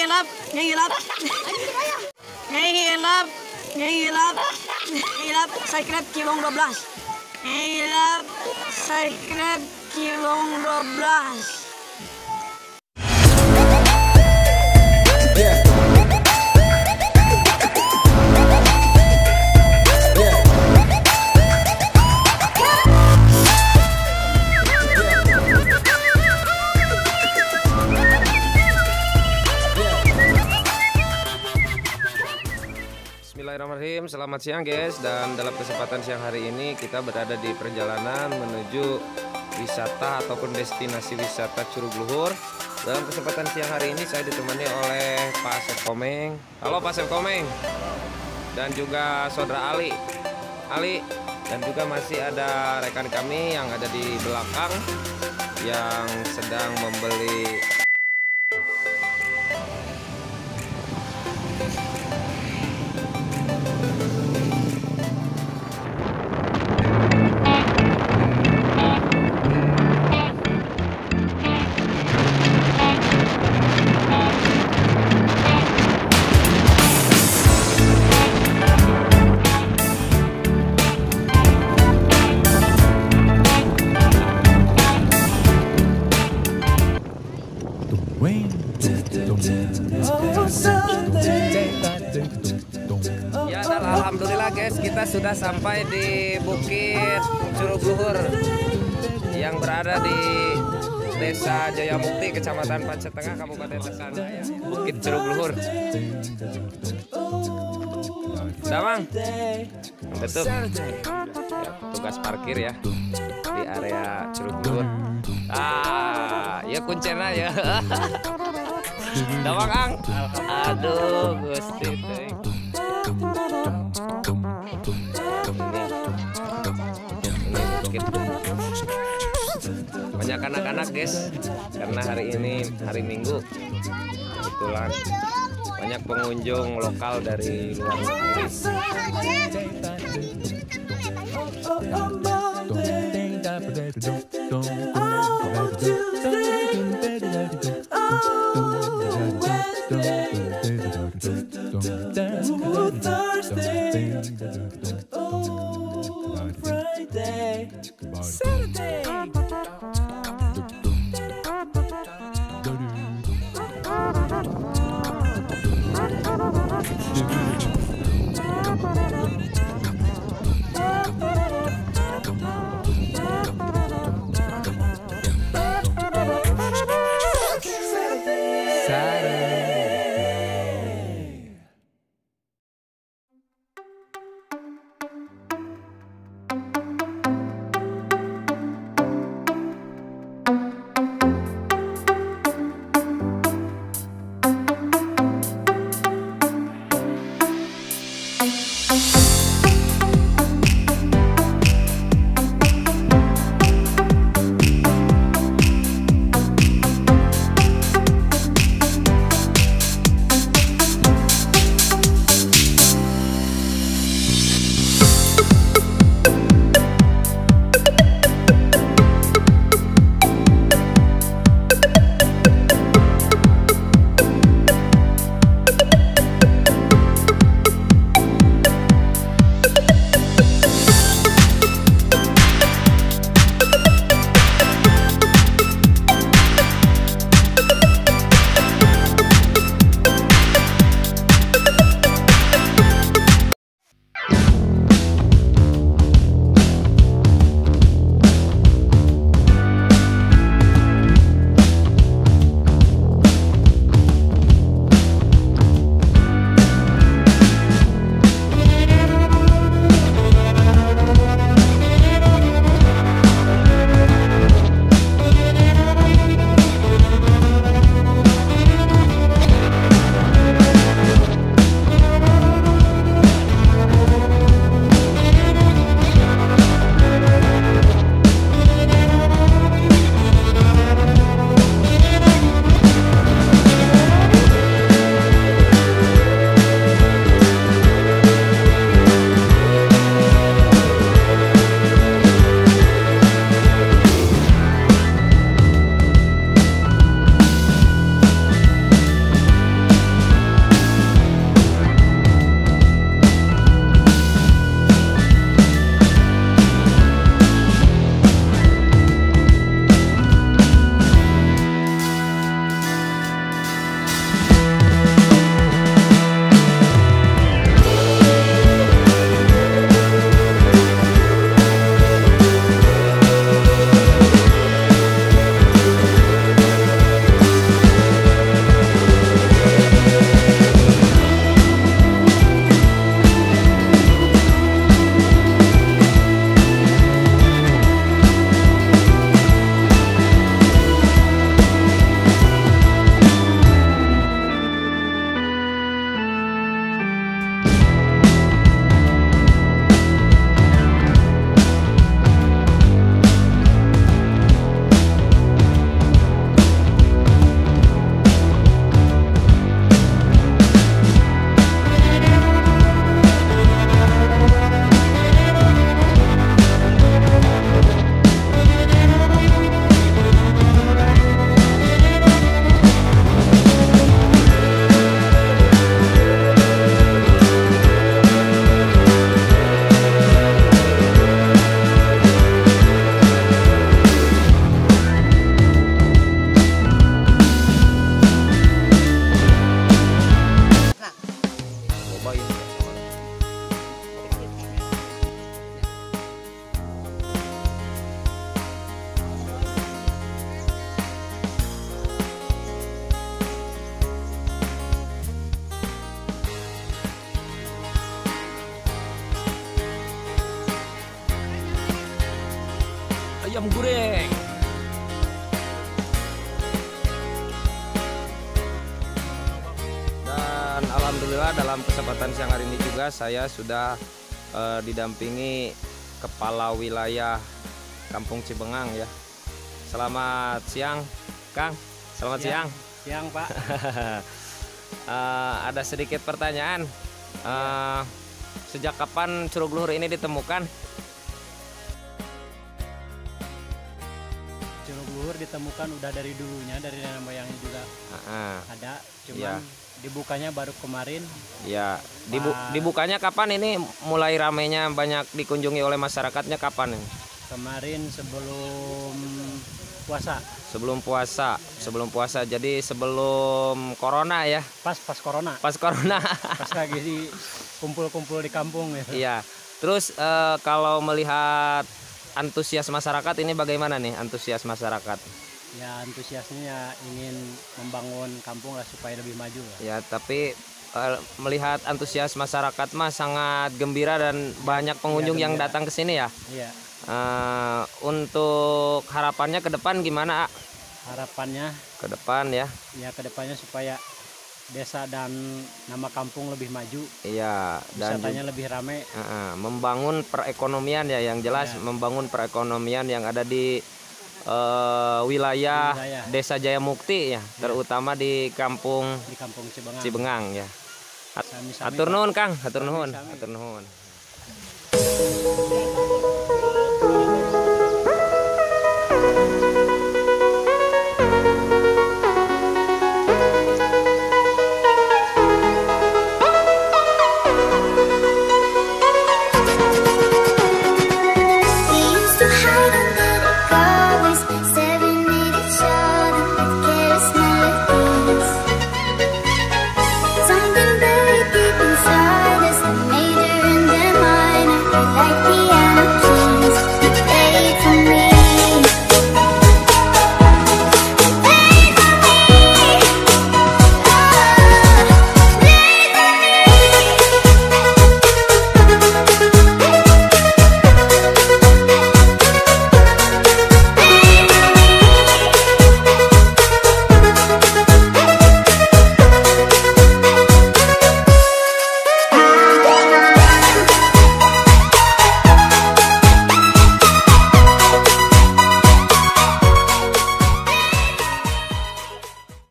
ngehilap, ngehilap, ngehilap, ngehilap, ngehilap, secret Cilong 12. Ngehilap, secret Cilong 12. Bismillahirrahmanirrahim. Selamat siang guys, dan dalam kesempatan siang hari ini kita berada di perjalanan menuju wisata ataupun destinasi wisata Curug Luhur. Dalam kesempatan siang hari ini saya ditemani oleh Pak Asep Komeng. Halo Pak Asep Komeng. Dan juga saudara Ali. Dan juga masih ada rekan kami yang ada di belakang yang sedang membeli ya. Dan alhamdulillah guys, kita sudah sampai di Bukit Curug Luhur yang berada di Desa Jayamukti, Kecamatan Pancet Tengah, Kabupaten Tasikmalaya. Bukit Curug Luhur. Damang, betul. Ya, tugas parkir ya di area Curug Luhur. Ya kuncena ya. Damang Ang. Aduh, Gusti teh. Banyak anak-anak guys, karena hari ini hari Minggu, kebetulan banyak pengunjung lokal dari luar negeri. ayam goreng. Dan alhamdulillah dalam kesempatan siang hari ini juga saya sudah didampingi kepala wilayah Kampung Cibengang ya. Selamat siang, Kang. Selamat siang. Siang, Pak. Ada sedikit pertanyaan. Sejak kapan curug luhur ini ditemukan? Curug luhur ditemukan udah dari dulunya, dari nenek moyangnya juga ada. Cuman dibukanya baru kemarin. Ya, dibukanya kapan ini? Mulai ramainya banyak dikunjungi oleh masyarakatnya kapan ini? Kemarin sebelum puasa. Sebelum puasa. Jadi sebelum corona ya. Pas corona. Pas corona. Pas lagi di kumpul-kumpul di kampung gitu. Iya. Terus kalau melihat antusias masyarakat ini bagaimana nih antusias masyarakat? Ya antusiasnya ingin membangun kampung lah supaya lebih maju lah. Ya, tapi melihat antusias masyarakat mah sangat gembira dan banyak pengunjung yang datang ke sini ya. Iya. Untuk harapannya ke depan gimana? Harapannya Ke depan ya. Ya ke depannya supaya desa dan nama kampung lebih maju. Iya, dan wisatanya lebih ramai. Membangun perekonomian ya, yang jelas membangun perekonomian yang ada di wilayah Desa Jaya Mukti ya, terutama di Kampung Cibengang. Cibengang ya. Sami-sami, Hatur nuhun, Kang. Hatur Sami-sami. nuhun.